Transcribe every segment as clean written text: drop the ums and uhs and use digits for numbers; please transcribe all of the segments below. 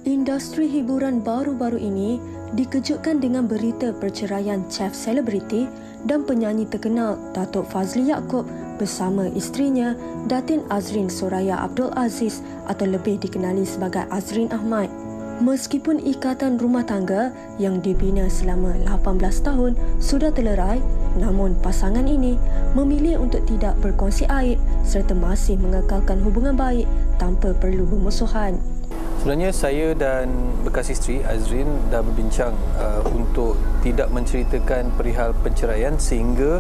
Industri hiburan baru-baru ini dikejutkan dengan berita perceraian chef selebriti dan penyanyi terkenal Datuk Fazli Yaakob bersama isterinya Datin Azrin Soraya Abdul Aziz atau lebih dikenali sebagai Azrin Ahmad. Meskipun ikatan rumah tangga yang dibina selama 18 tahun sudah terlerai, namun pasangan ini memilih untuk tidak berkongsi aib serta masih mengekalkan hubungan baik tanpa perlu bermusuhan. Sebenarnya saya dan bekas isteri Azrin dah berbincang untuk tidak menceritakan perihal penceraian sehingga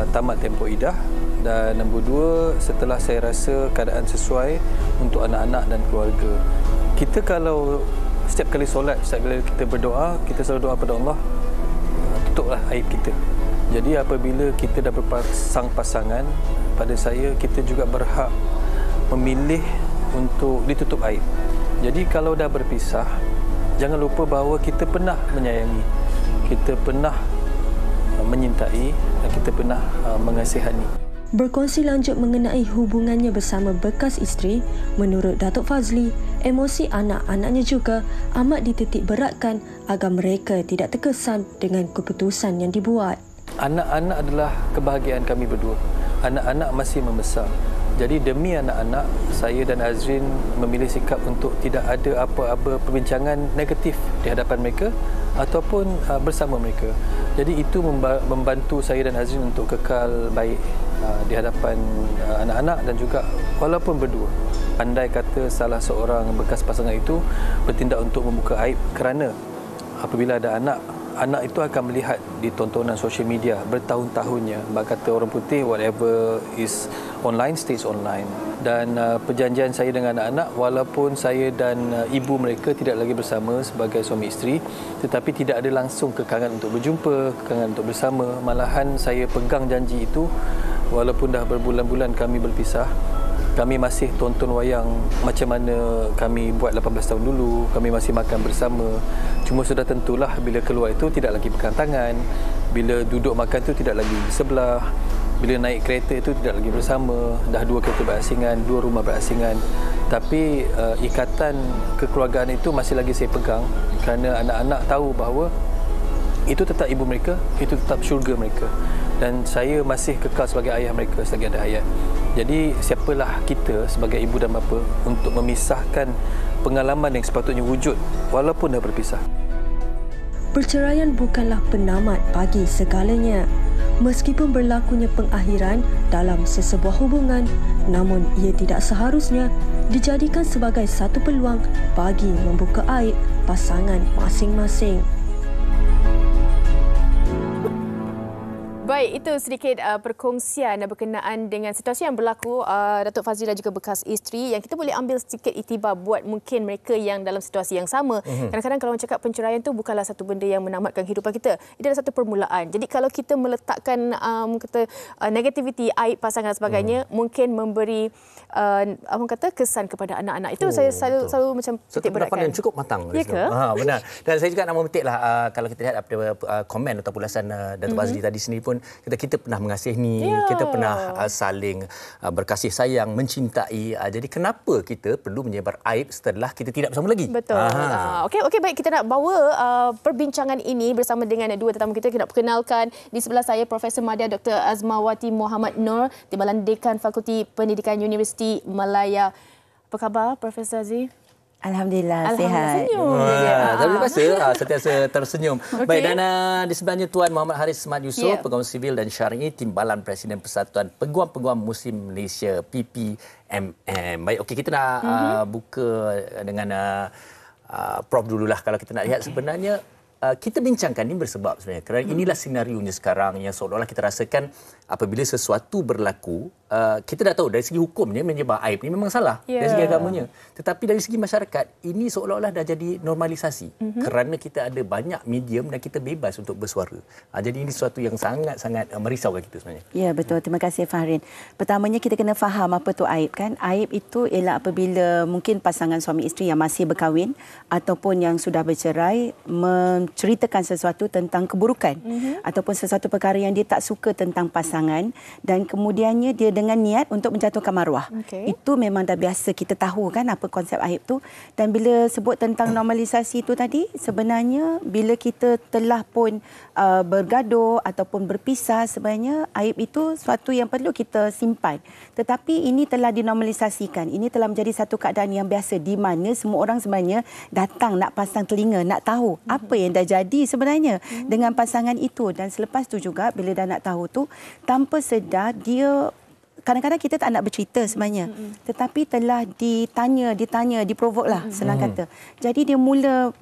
tamat tempoh iddah, dan nombor dua, setelah saya rasa keadaan sesuai untuk anak-anak dan keluarga. Kita kalau setiap kali solat, setiap kali kita berdoa, kita selalu doa pada Allah, tutuplah aib kita. Jadi apabila kita dah berpasang pasangan, pada saya kita juga berhak memilih untuk ditutup aib. Jadi kalau dah berpisah, jangan lupa bahawa kita pernah menyayangi, kita pernah menyintai dan kita pernah mengasihani. Berkongsi lanjut mengenai hubungannya bersama bekas isteri, menurut Datuk Fazli, emosi anak-anaknya juga amat dititik beratkan agar mereka tidak terkesan dengan keputusan yang dibuat. Anak-anak adalah kebahagiaan kami berdua. Anak-anak masih membesar. Jadi demi anak-anak, saya dan Azrin memilih sikap untuk tidak ada apa-apa perbincangan negatif di hadapan mereka ataupun bersama mereka. Jadi itu membantu saya dan Azrin untuk kekal baik di hadapan anak-anak dan juga walaupun berdua. Andai kata salah seorang bekas pasangan itu bertindak untuk membuka aib kerana apabila ada anak itu akan melihat di tontonan sosial media bertahun-tahunnya. Bak kata orang putih, whatever is online stays online. Dan perjanjian saya dengan anak-anak, walaupun saya dan ibu mereka tidak lagi bersama sebagai suami isteri, tetapi tidak ada langsung kekangan untuk berjumpa, kekangan untuk bersama. Malahan saya pegang janji itu, walaupun dah berbulan-bulan kami berpisah, kami masih tonton wayang macam mana kami buat 18 tahun dulu. Kami masih makan bersama. Cuma sudah tentulah bila keluar itu tidak lagi pegang tangan. Bila duduk makan itu tidak lagi di sebelah. Bila naik kereta itu tidak lagi bersama. Dah 2 kereta berasingan, 2 rumah berasingan. Tapi ikatan kekeluargaan itu masih lagi saya pegang kerana anak-anak tahu bahawa itu tetap ibu mereka, itu tetap syurga mereka. Dan saya masih kekal sebagai ayah mereka selagi ada hayat. Jadi siapalah kita sebagai ibu dan bapa untuk memisahkan pengalaman yang sepatutnya wujud walaupun dah berpisah. Perceraian bukanlah penamat bagi segalanya. Meskipun berlakunya pengakhiran dalam sesebuah hubungan, namun ia tidak seharusnya dijadikan sebagai satu peluang bagi membuka aib pasangan masing-masing. Baik, itu sedikit perkongsian berkenaan dengan situasi yang berlaku Datuk Fazli dan juga bekas isteri, yang kita boleh ambil sedikit iktibar buat mungkin mereka yang dalam situasi yang sama. Kadang-kadang kalau orang cakap penceraian tu bukanlah satu benda yang menamatkan kehidupan kita. Itu adalah satu permulaan. Jadi kalau kita meletakkan negativiti, aib pasangan dan sebagainya, mungkin memberi kesan kepada anak-anak. Itu saya selalu macam titik beratkan. Yang cukup matang. Ya ke? Benar. Dan saya juga nak memetiklah kalau kita lihat apa komen atau ulasan Datuk Fazli tadi sendiri pun, kita pernah mengasihi, kita pernah saling berkasih sayang, mencintai. Jadi kenapa kita perlu menyebar aib setelah kita tidak bersama lagi? Betul. Okey, baik, kita nak bawa perbincangan ini bersama dengan dua tetamu kita. Kita nak perkenalkan di sebelah saya Profesor Madya Dr. Azmawati Muhammad Nur, Timbalan Dekan Fakulti Pendidikan Universiti Malaya. Apa khabar Profesor Aziz? Alhamdulillah, sihat. Terima kasih, sentiasa tersenyum. Okay. Baik, dan di sebelahnya Tuan Muhammad Haris Smart Yusof, Pegawai Sivil dan Syar'i, Timbalan Presiden Persatuan Peguam-Peguam Muslim Malaysia, PPMM. Baik, okey, kita nak buka dengan Prof dululah. Kalau kita nak lihat sebenarnya, kita bincangkan ini bersebab sebenarnya kerana inilah senarionya sekarang yang seolah-olah kita rasakan apabila sesuatu berlaku, kita dah tahu dari segi hukumnya menyebar aib ini memang salah dari segi agamanya. Tetapi dari segi masyarakat, ini seolah-olah dah jadi normalisasi kerana kita ada banyak medium dan kita bebas untuk bersuara. Jadi ini sesuatu yang sangat-sangat merisaukan kita sebenarnya. Ya, betul. Terima kasih Fahrin. Pertamanya kita kena faham apa tu aib kan. Aib itu ialah apabila mungkin pasangan suami isteri yang masih berkahwin ataupun yang sudah bercerai menceritakan sesuatu tentang keburukan ataupun sesuatu perkara yang dia tak suka tentang pasangan, dan kemudiannya dia dengan niat untuk menjatuhkan maruah. Itu memang dah biasa, kita tahu kan apa konsep aib tu. Dan bila sebut tentang normalisasi itu tadi, sebenarnya bila kita telah pun bergaduh ataupun berpisah, sebenarnya aib itu suatu yang perlu kita simpan. Tetapi ini telah dinormalisasikan. Ini telah menjadi satu keadaan yang biasa di mana semua orang sebenarnya datang nak pasang telinga, nak tahu apa yang dah jadi sebenarnya dengan pasangan itu. Dan selepas tu juga bila dah nak tahu tu, tanpa sedar dia kadang-kadang kita tak nak bercerita sebenarnya, tetapi telah ditanya, diprovok lah, senang kata. Jadi dia mula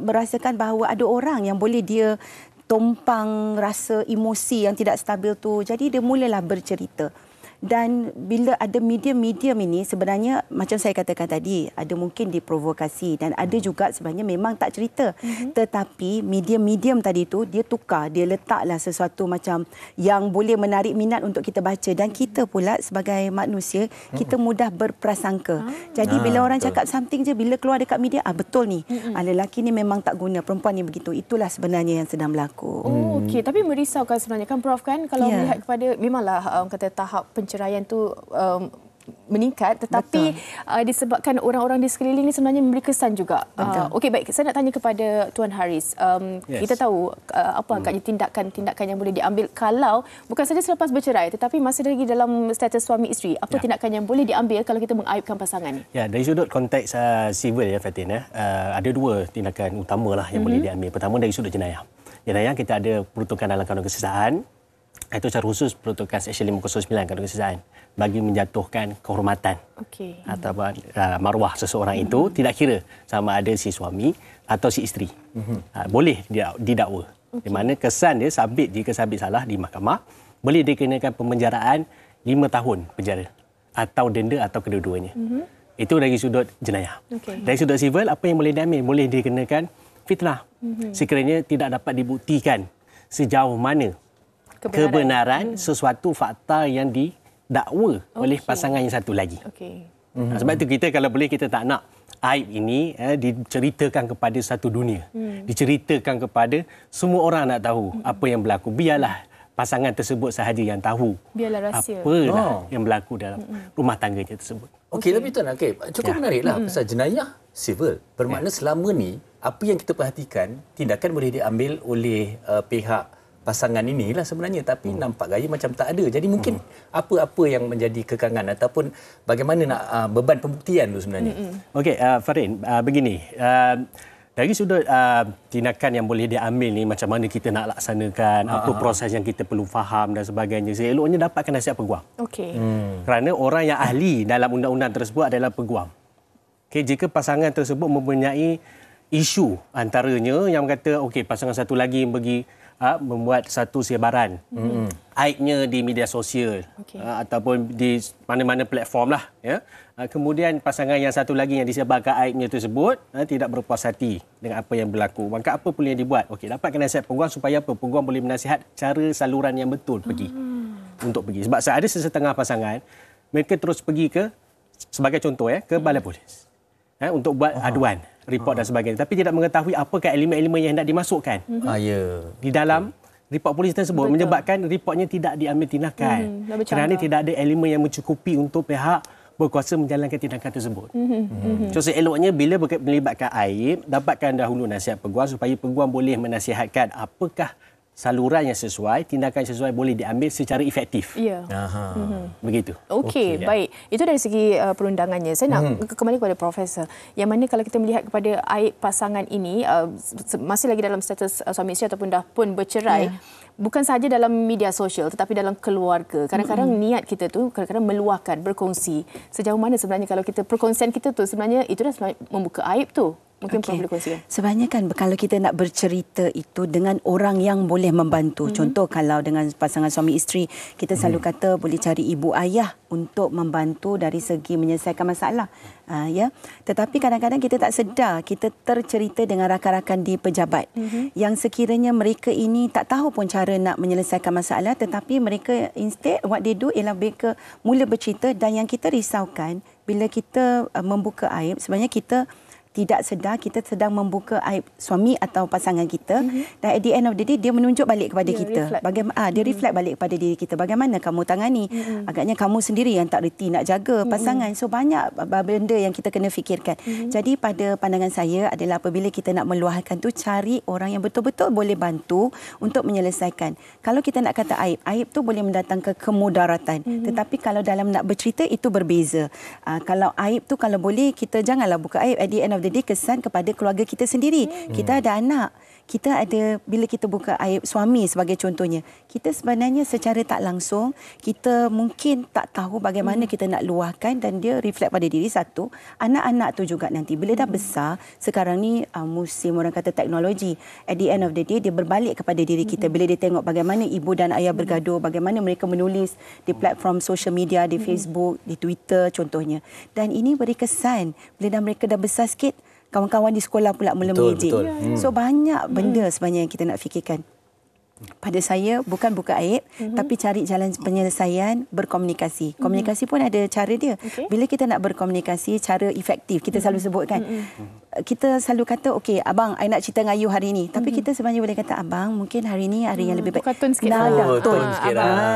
merasakan bahawa ada orang yang boleh dia tumpang rasa emosi yang tidak stabil tu. Jadi dia mulalah bercerita. Dan bila ada medium-medium ini, sebenarnya macam saya katakan tadi, ada mungkin diprovokasi dan ada juga sebenarnya memang tak cerita. Tetapi medium-medium tadi tu dia tukar, dia letaklah sesuatu macam yang boleh menarik minat untuk kita baca, dan kita pula sebagai manusia kita mudah berprasangka. Jadi bila orang cakap something je, bila keluar dekat media, betul ni. Lelaki ni memang tak guna, perempuan ni begitu. Itulah sebenarnya yang sedang berlaku. Okey, tapi merisaukan sebenarnya kan Prof, kan kalau melihat kepada, memanglah kata tahap perceraian tu meningkat, tetapi disebabkan orang-orang di sekeliling ni sebenarnya memberi kesan juga. Okey, baik, saya nak tanya kepada Tuan Haris. Kita tahu apa agaknya tindakan yang boleh diambil kalau bukan saja selepas bercerai, tetapi masih lagi dalam status suami isteri. Apa tindakan yang boleh diambil kalau kita mengaibkan pasangan ni? Ya, dari sudut konteks civil ya Fatin, ada dua tindakan utamalah yang boleh diambil. Pertama dari sudut jenayah. Jenayah kita ada peruntukan dalam Kanun Kesesahan. Itu secara khusus peruntukan Seksyen 509 Kanun Kesesahan bagi menjatuhkan kehormatan atau maruah seseorang itu, tidak kira sama ada si suami atau si isteri. Boleh didakwa. Di mana kesan dia sabit, jika sabit salah di mahkamah, boleh dikenakan pemenjaraan 5 tahun penjara atau denda atau kedua-duanya. Itu dari sudut jenayah. Dari sudut sivil, apa yang boleh diambil? Boleh dikenakan fitnah. Sekiranya tidak dapat dibuktikan sejauh mana kebenaran sesuatu fakta yang didakwa oleh pasangan yang satu lagi. Sebab itu kita kalau boleh, kita tak nak aib ini diceritakan kepada satu dunia. Diceritakan kepada semua orang nak tahu apa yang berlaku. Biarlah pasangan tersebut sahaja yang tahu. Biarlah rahsia. Apalah yang berlaku dalam rumah tangganya tersebut. Okey, tapi Tuan, cukup menariklah pasal jenayah sivil. Bermakna selama ni apa yang kita perhatikan, tindakan boleh diambil oleh pihak pasangan inilah sebenarnya, tapi nampak gaya macam tak ada. Jadi mungkin apa yang menjadi kekangan ataupun bagaimana nak beban pembuktian tu sebenarnya. Okey, Farin, begini. Dari sudut tindakan yang boleh diambil ni, macam mana kita nak laksanakan, apa proses yang kita perlu faham dan sebagainya, seeloknya dapatkan nasihat peguam. Kerana orang yang ahli dalam undang-undang tersebut adalah peguam. Okay, jika pasangan tersebut mempunyai isu antaranya yang kata, okey, pasangan satu lagi yang bagi membuat satu sebaran aibnya di media sosial ataupun di mana-mana platform lah, ya. Kemudian pasangan yang satu lagi yang disebarkan aibnya tersebut tidak berpuas hati dengan apa yang berlaku, maka apa pula yang dibuat? Okey, dapatkan nasihat peguam supaya apa? Peguam boleh menasihat cara saluran yang betul untuk pergi. Sebab ada sesetengah pasangan mereka terus pergi ke, sebagai contoh ke balai polis untuk buat aduan, report dan sebagainya, tapi tidak mengetahui apakah elemen-elemen yang hendak dimasukkan di dalam report polis tersebut. Menyebabkan reportnya tidak diambil tindakan kerana tidak ada elemen yang mencukupi untuk pihak berkuasa menjalankan tindakan tersebut. So seeloknya bila melibatkan aib, dapatkan dahulu nasihat peguam supaya peguam boleh menasihatkan apakah saluran yang sesuai, tindakan yang sesuai boleh diambil secara efektif. Begitu. Okey, baik. Itu dari segi perundangannya. Saya nak kembali kepada Profesor. Yang mana kalau kita melihat kepada aib pasangan ini, masih lagi dalam status suami isteri ataupun dah pun bercerai, bukan sahaja dalam media sosial tetapi dalam keluarga. Kadang-kadang niat kita tu kadang-kadang meluahkan, berkongsi. Sejauh mana sebenarnya kalau kita perkongsian kita tu sebenarnya itu dah membuka aib tu. Mungkin Prof boleh kongsikan. Sebenarnya kan kalau kita nak bercerita itu dengan orang yang boleh membantu. Contoh kalau dengan pasangan suami isteri, kita selalu kata boleh cari ibu ayah untuk membantu dari segi menyelesaikan masalah. Tetapi kadang-kadang kita tak sedar, kita tercerita dengan rakan-rakan di pejabat yang sekiranya mereka ini tak tahu pun cara nak menyelesaikan masalah, tetapi mereka instead what they do ialah mereka mula bercerita, dan yang kita risaukan bila kita membuka aib, sebenarnya kita tidak sedar kita sedang membuka aib suami atau pasangan kita, dan at the end of the day dia menunjuk balik kepada kita. Bagaimana dia reflect balik kepada diri kita, bagaimana kamu tangani. Agaknya kamu sendiri yang tak reti nak jaga pasangan. So banyak benda yang kita kena fikirkan. Jadi pada pandangan saya adalah apabila kita nak meluahkan tu, cari orang yang betul-betul boleh bantu untuk menyelesaikan. Kalau kita nak kata aib tu boleh mendatangkan kemudaratan. Tetapi kalau dalam nak bercerita itu berbeza. Kalau aib tu kalau boleh kita janganlah buka aib. At the end of the day kesan kepada keluarga kita sendiri. Kita ada anak. Kita ada, bila kita buka aib suami sebagai contohnya, kita sebenarnya secara tak langsung, kita mungkin tak tahu bagaimana kita nak luahkan, dan dia reflect pada diri satu. Anak-anak tu juga nanti, bila dah besar, sekarang ni musim orang kata teknologi, at the end of the day, dia berbalik kepada diri kita. Bila dia tengok bagaimana ibu dan ayah bergaduh, bagaimana mereka menulis di platform social media, di Facebook, di Twitter contohnya. Dan ini beri kesan, bila mereka dah besar sikit, kawan-kawan di sekolah pula mula mengejek. So banyak benda sebenarnya yang kita nak fikirkan. Pada saya bukan buka aib, tapi cari jalan penyelesaian, berkomunikasi. Komunikasi pun ada cara dia. Bila kita nak berkomunikasi cara efektif, kita selalu sebutkan. Kita selalu kata, okey, abang, I nak cerita dengan you hari ni. Tapi kita sebenarnya boleh kata, abang, mungkin hari ni hari yang lebih baik. Tukar tone sikit.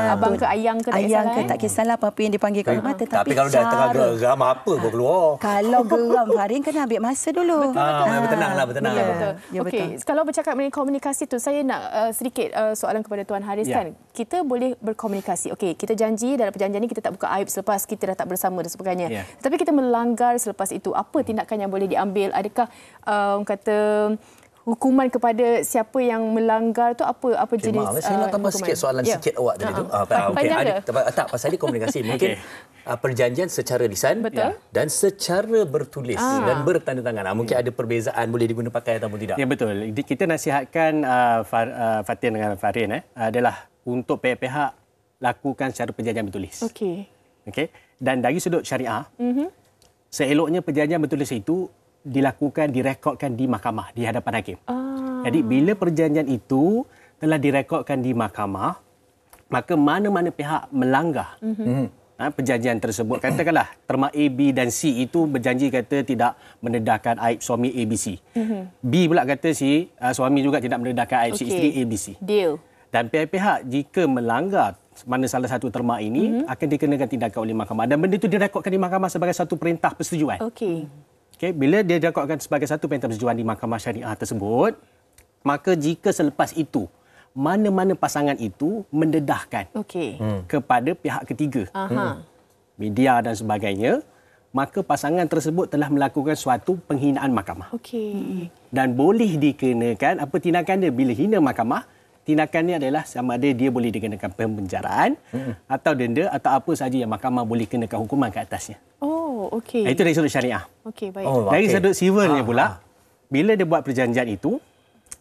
Abang ke ayang ke tak kisahlah. Ayang ke tak kisahlah apa-apa yang dipanggil kat rumah. Tapi kalau dah tengah geram, apa kau keluar? Kalau geram, Farin kena ambil masa dulu. Bertenanglah. Betul. Okey, kalau bercakap mengenai komunikasi tu, saya nak sedikit soalan kepada Tuan Haris kan. Kita boleh berkomunikasi. Okey, kita janji dalam perjanjian ni kita tak buka aib selepas kita dah tak bersama dan sebagainya. Tapi kita melanggar selepas itu. Apa tindakan yang boleh diambil? Adakah kata hukuman kepada siapa yang melanggar tu apa jenis maaf, saya nak tambah sikit soalan sikit awak tadi tu. Tak, pasal ni komunikasi. Mungkin perjanjian secara lisan dan secara bertulis dan bertanda tangan. Mungkin ada perbezaan, boleh diguna pakai ataupun tidak. Ya, betul. Kita nasihatkan Fatin dengan Farin adalah untuk pihak-pihak lakukan secara perjanjian bertulis. Okey. Dan dari sudut syariah, seeloknya perjanjian bertulis itu dilakukan, direkodkan di mahkamah, di hadapan hakim. Jadi bila perjanjian itu telah direkodkan di mahkamah, maka mana-mana pihak melanggar perjanjian tersebut, katakanlah terma A, B dan C itu berjanji kata tidak mendedahkan aib suami ABC. B pula kata si suami juga tidak mendedahkan aib si isteri ABC. Deal. Dan pihak-pihak jika melanggar mana salah satu terma ini akan dikenakan tindakan oleh mahkamah, dan benda itu direkodkan di mahkamah sebagai satu perintah persetujuan. Bila dia direkodkan sebagai satu perintah persetujuan di mahkamah syariah tersebut, maka jika selepas itu mana-mana pasangan itu mendedahkan kepada pihak ketiga, media dan sebagainya, maka pasangan tersebut telah melakukan suatu penghinaan mahkamah. Dan boleh dikenakan apa tindakan dia bila hina mahkamah. Tindakannya adalah sama ada dia boleh dikenakan penjaraan atau denda atau apa sahaja yang mahkamah boleh kenakan hukuman ke atasnya. Itu dari sudut syariah. Baik. Dari sudut sivilnya pula, bila dia buat perjanjian itu,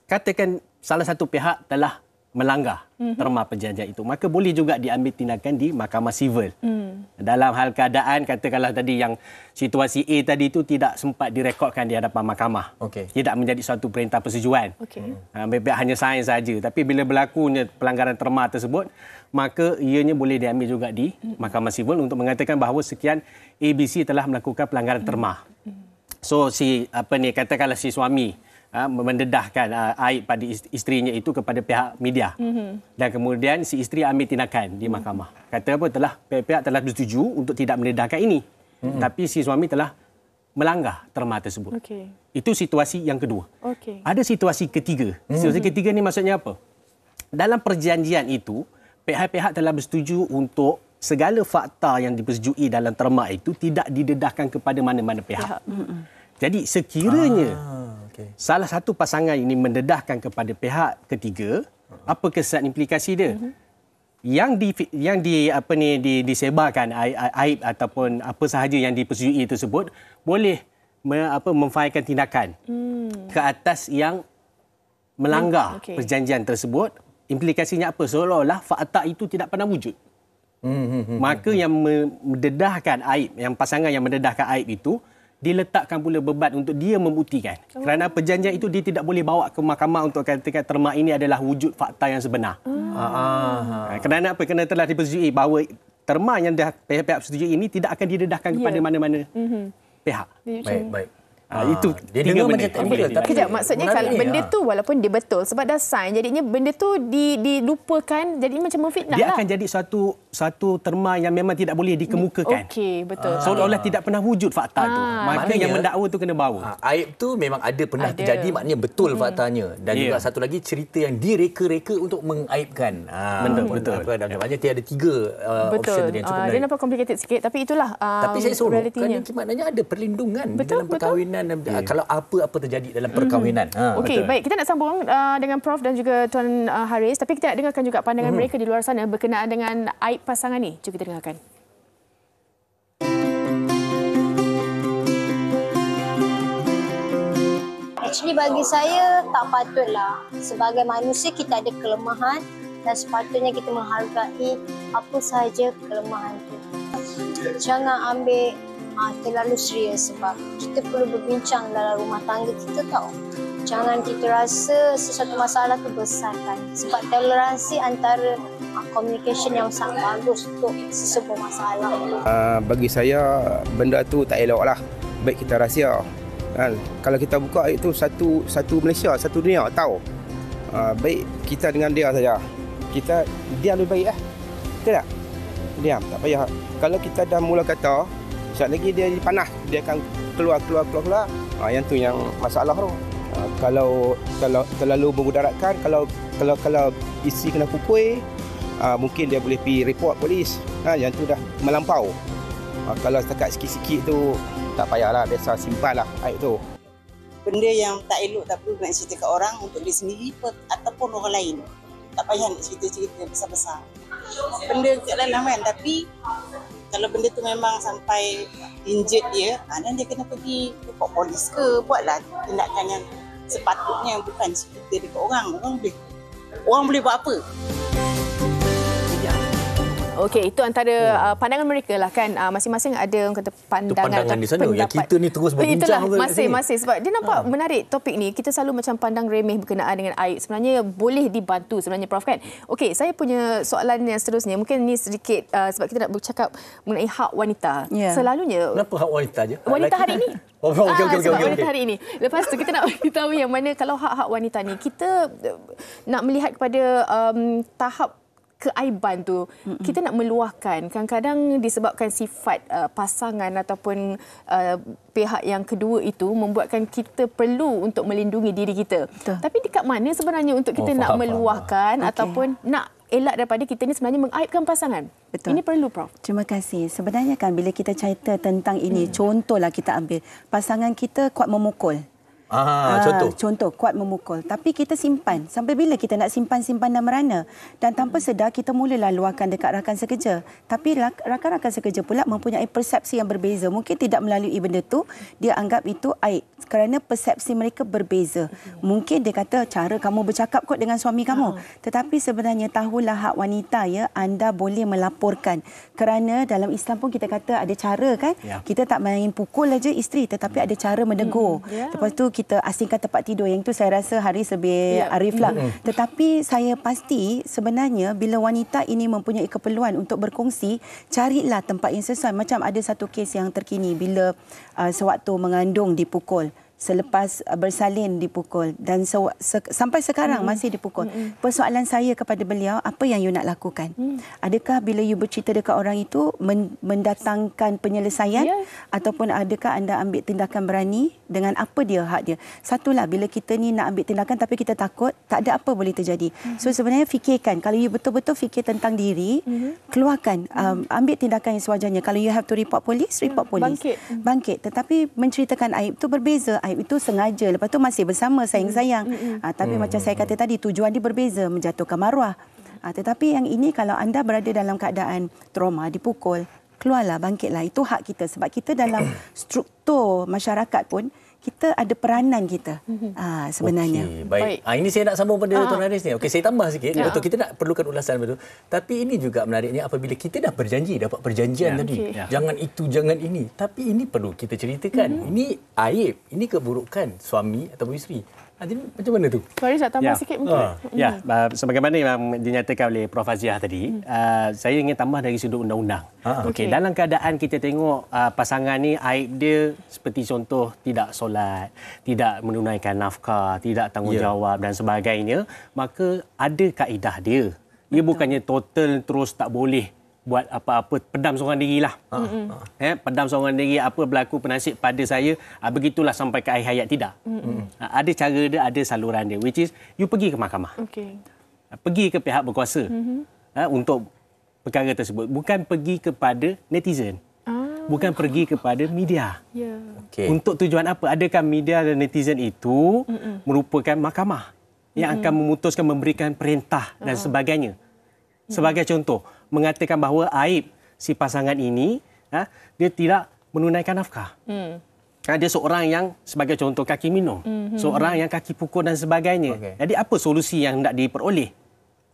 katakan salah satu pihak telah melanggar terma perjanjian itu, maka boleh juga diambil tindakan di mahkamah sivil. Dalam hal keadaan katakanlah tadi yang situasi A tadi itu tidak sempat direkodkan di hadapan mahkamah. Tidak menjadi suatu perintah persetujuan. Pihak hanya sign saja, tapi bila berlakunya pelanggaran terma tersebut, maka ianya boleh diambil juga di mahkamah sivil untuk mengatakan bahawa sekian ABC telah melakukan pelanggaran terma. So katakanlah si suami mendedahkan aib pada isterinya itu kepada pihak media. Dan kemudian si isteri ambil tindakan di mahkamah. Kata pihak telah bersetuju untuk tidak mendedahkan ini. Tapi si suami telah melanggar terma tersebut. Itu situasi yang kedua. Ada situasi ketiga. Situasi ketiga ni maksudnya apa? Dalam perjanjian itu, pihak-pihak telah bersetuju untuk segala fakta yang dipersetujui dalam terma itu tidak didedahkan kepada mana-mana pihak. Jadi sekiranya salah satu pasangan ini mendedahkan kepada pihak ketiga, apa kesan implikasi dia? Yang disebarkan aib ataupun apa sahaja yang dipersetujui tersebut boleh memfailkan tindakan ke atas yang melanggar perjanjian tersebut. Implikasinya apa? Seolah-olah fakta itu tidak pernah wujud. Maka yang mendedahkan aib, yang pasangan yang mendedahkan aib itu diletakkan pula beban untuk dia membuktikan. Kerana perjanjian itu dia tidak boleh bawa ke mahkamah untuk katakan terma ini adalah wujud fakta yang sebenar. Kerana apa? Kerana telah dipersetujui bahawa terma yang dah pihak-pihak persetujui ini tidak akan didedahkan kepada mana-mana pihak. Baik. Itu dia tiga dengar benda. macam teknikal, tapi Kejap, maksudnya kalau benda tu walaupun dia betul sebab dah sign, jadinya benda tu dilupakan, jadi macam memfitnah dia lah. akan jadi satu terma yang memang tidak boleh dikemukakan. Okey, betul. Seolah-olah tidak pernah wujud fakta tu. Maka Maknanya, yang mendakwa tu kena bawa. aib tu memang pernah terjadi, maknanya betul faktanya. Dan juga satu lagi cerita yang direka-reka untuk mengaibkan. Betul. Maknanya dia ada 3 option tadi yang cukup Dia menarik. nampak complicated sikit, tapi itulah Tapi saya sorok realitinya. kerana maknanya ada perlindungan dalam betul. perkahwinan kalau apa-apa terjadi dalam perkahwinan. Okey, baik, kita nak sambung dengan Prof dan juga Tuan Haris, tapi kita nak dengarkan juga pandangan mereka di luar sana berkenaan dengan aib pasangan ni. Jom kita dengarkan. Actually bagi saya tak patutlah. Sebagai manusia kita ada kelemahan dan sepatutnya kita menghargai apa sahaja kelemahan itu. Jangan ambil terlalu serius sebab kita perlu berbincang dalam rumah tangga kita tau. Jangan kita rasa sesuatu masalah tu besarkan sebab toleransi antara communication yang sangat bagus untuk sesebuah masalah. Bagi saya benda tu tak elok lah. Baik kita rahsia. Kan? Kalau kita buka itu satu Malaysia, satu dunia tahu. Baik kita dengan dia saja. Kita diam lebih baik Betul tak? Diam, tak payah. Kalau kita dah mula kata, sekejap lagi dia panas, dia akan keluar. Yang tu yang masalah tu. Kalau terlalu memudaratkan, kalau isteri kena pukul, mungkin dia boleh pergi report polis. Yang tu dah melampau. Kalau setakat sikit-sikit tu tak payahlah, biasa simpanlah aib tu. Benda yang tak elok tak perlu nak cerita kat orang untuk dia sendiri ataupun orang lain. Tak payah nak cerita-cerita besar-besar. Benda kat dalam kan, tapi kalau benda tu memang sampai injured dia, dan dia kena pergi report polis ke, buatlah tindakan yang sepatutnya, bukan cerita dekat orang. Orang boleh buat apa? Okey, itu antara pandangan mereka lah kan. Masing-masing ada orang kata pandangan di sana. Yang kita ni terus berbincang. Itulah, masing-masing. Sebab dia nampak menarik topik ni. Kita selalu macam pandang remeh berkenaan dengan aib. Sebenarnya boleh dibantu sebenarnya Prof kan. Okey, saya punya soalan yang seterusnya. Mungkin ni sedikit sebab kita nak bercakap mengenai hak wanita. Selalunya. Kenapa hak wanita je? Wanita hari ini. Okey. Wanita hari ini. Lepas tu kita nak beritahu yang mana kalau hak-hak wanita ni, kita nak melihat kepada tahap keaiban tu, kita nak meluahkan. Kadang-kadang disebabkan sifat pasangan ataupun pihak yang kedua itu membuatkan kita perlu untuk melindungi diri kita. Betul. Tapi dekat mana sebenarnya untuk kita nak meluahkan ataupun nak elak daripada kita ni sebenarnya mengaibkan pasangan? Betul. Ini perlu, Prof. Terima kasih. Sebenarnya kan bila kita cerita tentang ini, contohlah kita ambil pasangan kita kuat memukul. Contoh kuat memukul, tapi kita simpan. Sampai bila kita nak simpan dan merana? Dan tanpa sedar kita mulalah luahkan dekat rakan sekerja. Tapi rakan-rakan sekerja pula mempunyai persepsi yang berbeza. Mungkin tidak melalui benda tu, dia anggap itu aib kerana persepsi mereka berbeza. Mungkin dia kata cara kamu bercakap kot dengan suami kamu. Tetapi sebenarnya tahulah hak wanita ya, anda boleh melaporkan. Kerana dalam Islam pun kita kata ada cara kan. Kita tak main pukul aja isteri, tetapi ada cara menegur. Lepas tu kita asingkan tempat tidur. Yang itu saya rasa Haris lebih arif lah. Tetapi saya pasti sebenarnya bila wanita ini mempunyai keperluan untuk berkongsi, carilah tempat yang sesuai. Macam ada satu kes yang terkini bila sewaktu mengandung dipukul. Selepas bersalin dipukul dan sampai sekarang masih dipukul. Persoalan saya kepada beliau, apa yang you nak lakukan? Adakah bila you bercerita dekat orang itu mendatangkan penyelesaian ataupun adakah anda ambil tindakan berani dengan apa dia hak dia? Satulah, bila kita ni nak ambil tindakan tapi kita takut, tak ada apa boleh terjadi. So sebenarnya fikirkan, kalau you betul-betul fikir tentang diri, keluarkan, ambil tindakan yang sewajarnya. Kalau you have to report polis, report polis. Bangkit. Tetapi menceritakan aib itu berbeza. Aib itu sengaja, lepas tu masih bersama sayang-sayang. Tapi macam saya kata tadi, tujuan dia berbeza, menjatuhkan maruah. Tetapi yang ini kalau anda berada dalam keadaan trauma, dipukul, keluarlah, bangkitlah. Itu hak kita. Sebab kita dalam struktur masyarakat pun, kita ada peranan kita sebenarnya. Okey, baik. Ini saya nak sambung pada Tuan Haris ni. Okey, saya tambah sikit. Betul, kita nak perlukan ulasan betul. Tapi ini juga menariknya apabila kita dah berjanji, dapat perjanjian tadi. Jangan itu, jangan ini. Tapi ini perlu kita ceritakan. Ini aib, ini keburukan suami atau isteri. Jadi macam mana tu? Faris nak tambah sikit mungkin. Ya, sebagaimana yang dinyatakan oleh Prof. Aziah tadi, saya ingin tambah dari sudut undang-undang. Okey, dalam keadaan kita tengok pasangan ni aib dia seperti contoh tidak solat, tidak menunaikan nafkah, tidak tanggungjawab dan sebagainya, maka ada kaedah dia. Dia bukannya total terus tak boleh buat apa-apa, pedam seorang diri lah. Pedam seorang diri, apa berlaku penasib pada saya, begitulah sampai ke akhir hayat, tidak. Ada cara dia, ada saluran dia, which is you pergi ke mahkamah. Pergi ke pihak berkuasa untuk perkara tersebut. Bukan pergi kepada netizen. Bukan pergi kepada media. Untuk tujuan apa? Adakah media dan netizen itu merupakan mahkamah yang akan memutuskan, memberikan perintah dan sebagainya. Sebagai contoh, mengatakan bahawa aib si pasangan ini, dia tidak menunaikan nafkah. Dia seorang yang, sebagai contoh, kaki minum. Seorang yang kaki pukul dan sebagainya. Jadi apa solusi yang hendak diperoleh?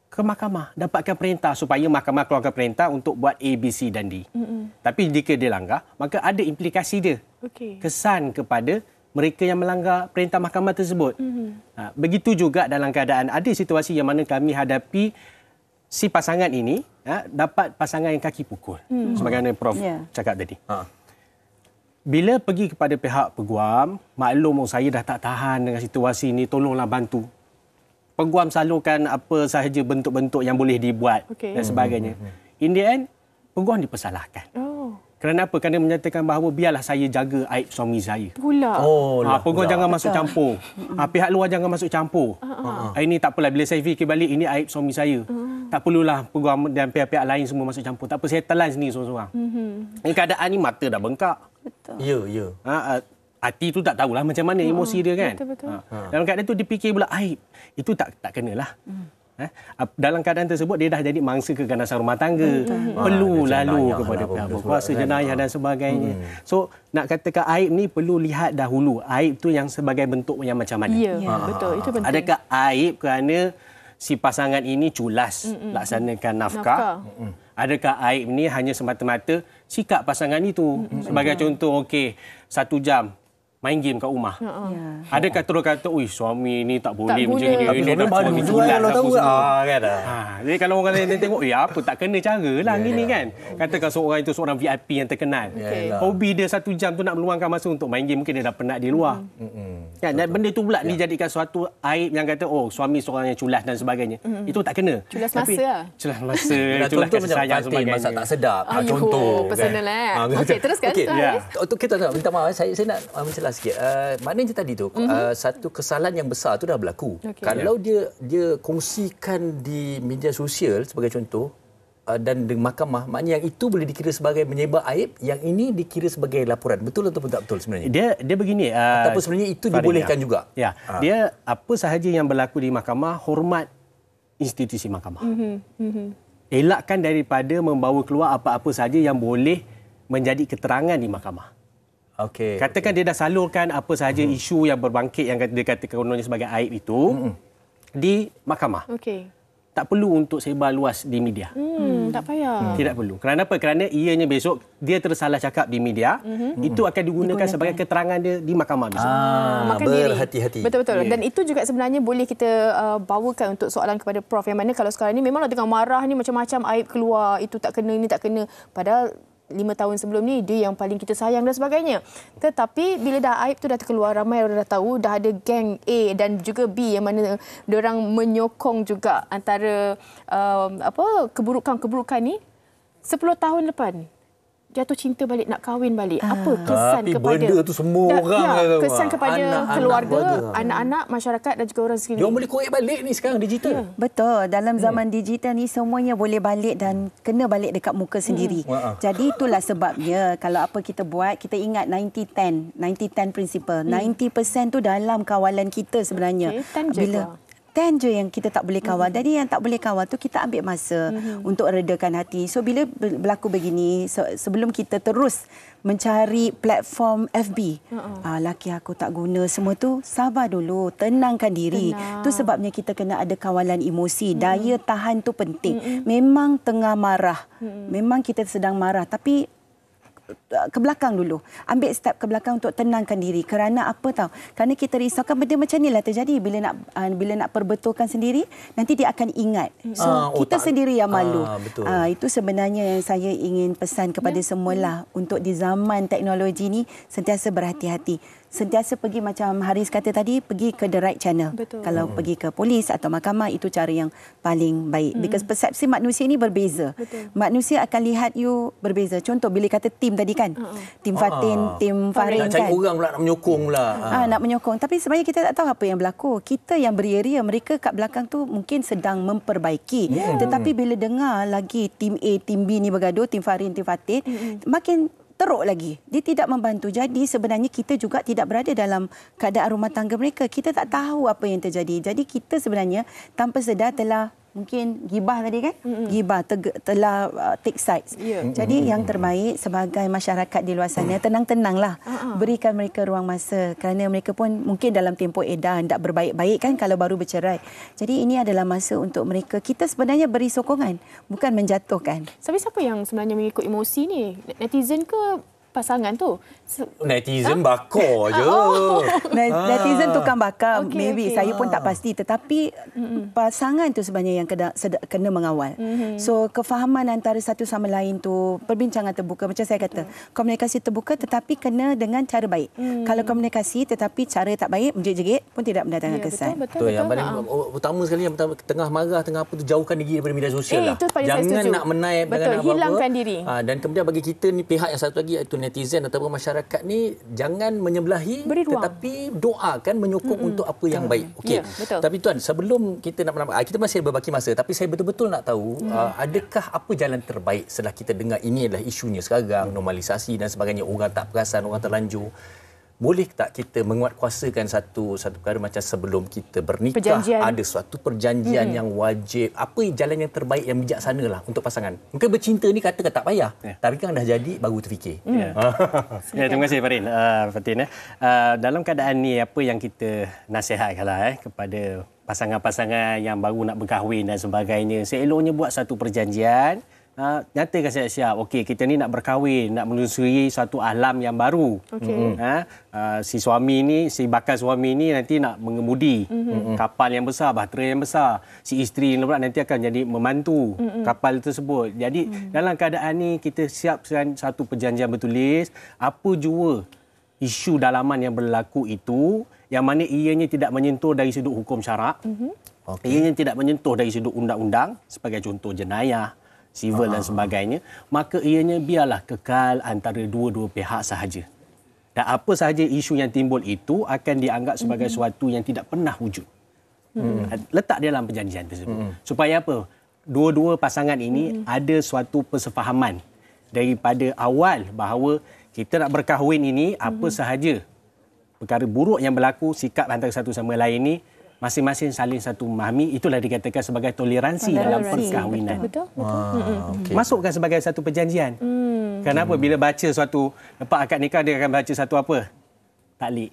Ke mahkamah. Dapatkan perintah supaya mahkamah keluarkan perintah untuk buat A, B, C dan D. Tapi jika dia langgar, maka ada implikasi dia. Kesan kepada mereka yang melanggar perintah mahkamah tersebut. Begitu juga dalam keadaan ada situasi yang mana kami hadapi si pasangan ini dapat pasangan yang kaki pukul. Sebagaimana Prof cakap tadi. Bila pergi kepada pihak peguam, maklum saya dah tak tahan dengan situasi ini, tolonglah bantu. Peguam salurkan apa sahaja bentuk-bentuk yang boleh dibuat dan sebagainya. In the end, peguam dipersalahkan. Kerana apa? Kerana menyatakan bahawa biarlah saya jaga aib suami saya. Peguam jangan masuk campur. Pihak luar jangan masuk campur. Ini tak apalah, bila saya fikir balik, ini aib suami saya. Tak perlulah peguam dan pihak-pihak lain semua masuk campur. Tak apa, saya telan sendiri seorang-seorang. Keadaan ni mata dah bengkak. Ya. Hati tu tak tahulah macam mana emosi dia kan. Dalam keadaan tu dipikir pula aib. Itu tak kenalah. Dalam keadaan tersebut dia dah jadi mangsa keganasan rumah tangga. Perlu lalu kepada pihak berkuasa, jenayah dan sebagainya. So nak katakan aib ni perlu lihat dahulu aib tu yang sebagai bentuk yang macam mana. Betul, itu penting. Adakah aib kerana si pasangan ini culas laksanakan nafkah? Adakah aib ni hanya semata-mata sikap pasangan itu? Sebagai contoh, 1 jam main game kat rumah. Adakah terus kata, suami ni tak boleh macam ni. Ini dah suami culas apa semua. Jadi kalau orang lain tengok, apa tak kena cara lah gini kan. Katakan seorang itu seorang VIP yang terkenal. Hobi dia 1 jam tu nak meluangkan masa untuk main game, mungkin dia dah penat di luar. Dan benda tu pula dijadikan suatu aib yang kata, suami seorang yang culas dan sebagainya. Itu tak kena. Culas masa lah. Culas masa, culas kasih sayang sebagainya. Masak tak sedap. Contoh. Personal lah. Okey, teruskan. Untuk kita tak minta maaf, saya nak mencelah sikit. Maknanya tadi tu satu kesalahan yang besar tu dah berlaku. Kalau dia kongsikan di media sosial sebagai contoh dan di mahkamah, maknanya yang itu boleh dikira sebagai menyebar aib, yang ini dikira sebagai laporan. Betul atau tak betul sebenarnya? Dia begini, ataupun sebenarnya itu dibolehkan juga. Ya. Dia apa sahaja yang berlaku di mahkamah, hormat institusi mahkamah. Elakkan daripada membawa keluar apa-apa sahaja yang boleh menjadi keterangan di mahkamah. Katakan dia dah salurkan apa sahaja isu yang berbangkit yang dia katakan kononnya sebagai aib itu di mahkamah. Tak perlu untuk sebar luas di media. Tak payah. Tidak perlu. Kerana apa? Kerana ianya besok dia tersalah cakap di media, itu akan digunakan sebagai keterangan dia di mahkamah besok. Berhati-hati. Betul-betul. Dan itu juga sebenarnya boleh kita bawakan untuk soalan kepada Prof. Yang mana kalau sekarang ni memanglah tengah marah ni macam-macam aib keluar, itu tak kena, ini tak kena. Padahal 5 tahun sebelum ni dia yang paling kita sayang dan sebagainya. Tetapi bila dah aib tu dah terkeluar, ramai orang dah tahu, dah ada geng A dan juga B yang mana diorang menyokong juga antara keburukan-keburukan ni. 10 tahun depan jatuh cinta balik, nak kahwin balik. Apa kesan kepada benda tu semua orang kesan kepada keluarga, anak-anak, masyarakat dan juga orang sekeliling. Dia boleh korek balik ni sekarang digital. Betul, dalam zaman digital ni semuanya boleh balik dan kena balik dekat muka sendiri. Jadi itulah sebabnya kalau apa kita buat, kita ingat 90-10 principle. 90% tu dalam kawalan kita sebenarnya. 10 je yang kita tak boleh kawal. Jadi yang tak boleh kawal tu kita ambil masa untuk redakan hati. So bila berlaku begini, sebelum kita terus mencari platform FB, laki aku tak guna semua tu, sabar dulu, tenangkan diri. Tu sebabnya kita kena ada kawalan emosi. Daya tahan tu penting. Memang tengah marah. Memang kita sedang marah, tapi ke belakang dulu. Ambil step ke belakang untuk tenangkan diri. Kerana apa tahu? Kerana kita risaukan benda macam inilah terjadi bila nak perbetulkan sendiri, nanti dia akan ingat. So kita sendiri yang malu. Itu sebenarnya yang saya ingin pesan kepada semualah, untuk di zaman teknologi ni sentiasa berhati-hati. Sentiasa pergi macam Haris kata tadi, pergi ke the right channel. Kalau pergi ke polis atau mahkamah, itu cara yang paling baik. Because persepsi manusia ini berbeza. Manusia akan lihat you berbeza. Contoh bila kata tim tadi kan, tim Fatin, tim Farin nak cari kan, orang pula nak menyokong pula. Nak menyokong. Tapi sebenarnya kita tak tahu apa yang berlaku. Kita yang beria-ria, mereka kat belakang tu mungkin sedang memperbaiki. Tetapi bila dengar lagi tim A, tim B ni bergaduh, tim Farin, tim Fatin, makin teruk lagi. Dia tidak membantu. Jadi sebenarnya kita juga tidak berada dalam keadaan rumah tangga mereka. Kita tak tahu apa yang terjadi. Jadi kita sebenarnya tanpa sedar telah mungkin gibah tadi kan? Gibah telah take sides. Jadi yang terbaik sebagai masyarakat di luar sana, tenang-tenanglah. Berikan mereka ruang masa, kerana mereka pun mungkin dalam tempoh edah hendak berbaik-baik kan kalau baru bercerai. Jadi ini adalah masa untuk mereka. Kita sebenarnya beri sokongan, bukan menjatuhkan. Tapi siapa yang sebenarnya mengikut emosi ni? Netizen ke pasangan tu? Netizen bakar je. Netizen tukang bakar, maybe. Saya pun tak pasti. Tetapi pasangan tu sebenarnya yang kena mengawal. So, kefahaman antara satu sama lain tu, perbincangan terbuka. Macam saya kata, komunikasi terbuka tetapi kena dengan cara baik. Kalau komunikasi tetapi cara tak baik, menjerit-jerit pun tidak mendatangkan kesan. Betul. Yang paling utama sekali, yang pertama, tengah marah, tengah apa tu, jauhkan diri daripada media sosial lah. Jangan nak menaip. Betul, hilangkan diri. Dan kemudian bagi kita ni, pihak yang satu lagi, iaitu netizen ataupun masyarakat ni, jangan menyebelahi, tetapi doakan, menyokong untuk apa yang baik. Okey. Tapi tuan, sebelum kita nak menambah, kita masih berbaki masa, tapi saya betul-betul nak tahu, adakah apa jalan terbaik setelah kita dengar ini adalah isunya sekarang, normalisasi dan sebagainya, orang tak perasan, orang terlanjur. Boleh tak kita menguatkuasakan satu perkara macam sebelum kita bernikah, ada suatu perjanjian yang wajib? Apa jalan yang terbaik, yang bijaksana lah untuk pasangan? Mungkin bercinta ni kata tak payah, tapi kan dah jadi baru terfikir. Terima kasih Farin. Fatin, dalam keadaan ni, apa yang kita nasihatkanlah kepada pasangan-pasangan yang baru nak berkahwin dan sebagainya, seeloknya buat satu perjanjian. Nyatakan siap-siap. Okey, kita ni nak berkahwin, nak menelusuri satu alam yang baru. Si suami ni, si bakal suami ni nanti nak mengemudi kapal yang besar, bahtera yang besar. Si isteri ni pula nanti akan jadi membantu kapal tersebut. Jadi dalam keadaan ni kita siapkan satu perjanjian bertulis, apa jua isu dalaman yang berlaku itu, yang mana ianya tidak menyentuh dari sudut hukum syarak. Ianya tidak menyentuh dari sudut undang-undang, sebagai contoh jenayah, sivil dan sebagainya, maka ianya biarlah kekal antara dua-dua pihak sahaja. Dan apa sahaja isu yang timbul itu akan dianggap sebagai sesuatu yang tidak pernah wujud. Letak dalam perjanjian tersebut. Supaya apa? Dua-dua pasangan ini ada suatu persefahaman daripada awal bahawa kita nak berkahwin ini, apa sahaja perkara buruk yang berlaku, sikap antara satu sama lain ini, masing-masing saling satu memahami. Itulah dikatakan sebagai toleransi dalam perkahwinan. Betul. Masukkan sebagai satu perjanjian. Kenapa bila baca suatu lepas akad nikah, dia akan baca satu apa? Taklik.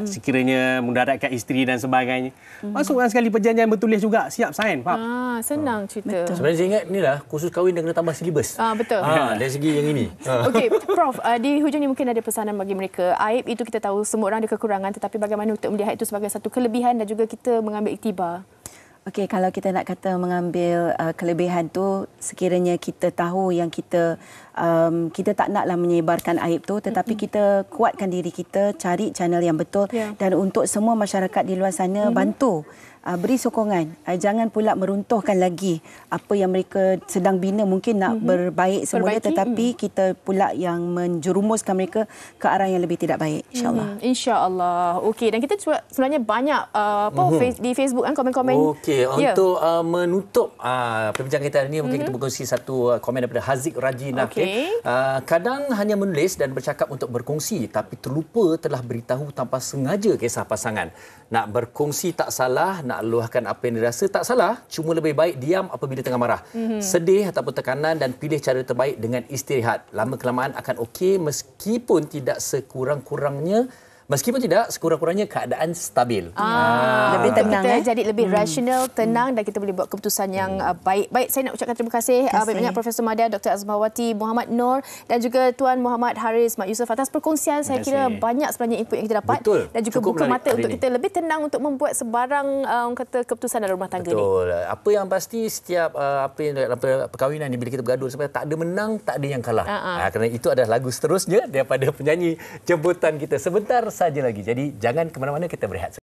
Sekiranya mendaratkan isteri dan sebagainya. Masukkan sekali perjanjian bertulis juga. Siap sign. Senang cerita. Sebenarnya saya ingat inilah kursus kahwin dan kena tambah silibus. Betul. Dari segi yang ini. Okey, Prof, di hujung ni mungkin ada pesanan bagi mereka. Aib itu kita tahu semua orang ada kekurangan, tetapi bagaimana untuk melihat itu sebagai satu kelebihan dan juga kita mengambil iktibar. Okey, kalau kita nak kata mengambil kelebihan tu, sekiranya kita tahu yang kita tak naklah menyebarkan aib tu, tetapi kita kuatkan diri kita, cari channel yang betul, dan untuk semua masyarakat di luar sana, bantu. Beri sokongan. Jangan pula meruntuhkan lagi apa yang mereka sedang bina, mungkin nak berbaik semula, tetapi kita pula yang menjerumuskan mereka ke arah yang lebih tidak baik. InsyaAllah. InsyaAllah. Okey, dan kita sebenarnya banyak di Facebook kan komen-komen. Okey, untuk menutup perbincangan kita hari ini, mungkin kita berkongsi satu komen daripada Haziq Rajina. Kadang hanya menulis dan bercakap untuk berkongsi, tapi terlupa telah beritahu tanpa sengaja kisah pasangan. Nak berkongsi tak salah, nak luahkan apa yang dirasa tak salah, cuma lebih baik diam apabila tengah marah. Sedih ataupun tekanan, dan pilih cara terbaik dengan istirahat. Lama kelamaan akan okey, meskipun tidak sekurang-kurangnya Meskipun tidak, sekurang-kurangnya keadaan stabil. Lebih tenang. Kita jadi lebih rasional, tenang dan kita boleh buat keputusan yang baik. Baik, saya nak ucapkan terima kasih banyak Profesor Madya, Dr. Azmawati, Muhammad Noor dan juga Tuan Muhammad Haris Mat Yusof atas perkongsian. Saya kira banyak sebenarnya input yang kita dapat. Betul. Dan juga buka mata untuk kita lebih tenang untuk membuat sebarang kata keputusan dalam rumah tangga ni. Betul. Apa yang pasti setiap apa yang dalam perkahwinan ni bila kita bergaduh sebenarnya tak ada menang, tak ada yang kalah. Kerana itu adalah lagu seterusnya daripada penyanyi jemputan kita sebentar saja lagi. Jadi jangan ke mana-mana, kita berehat.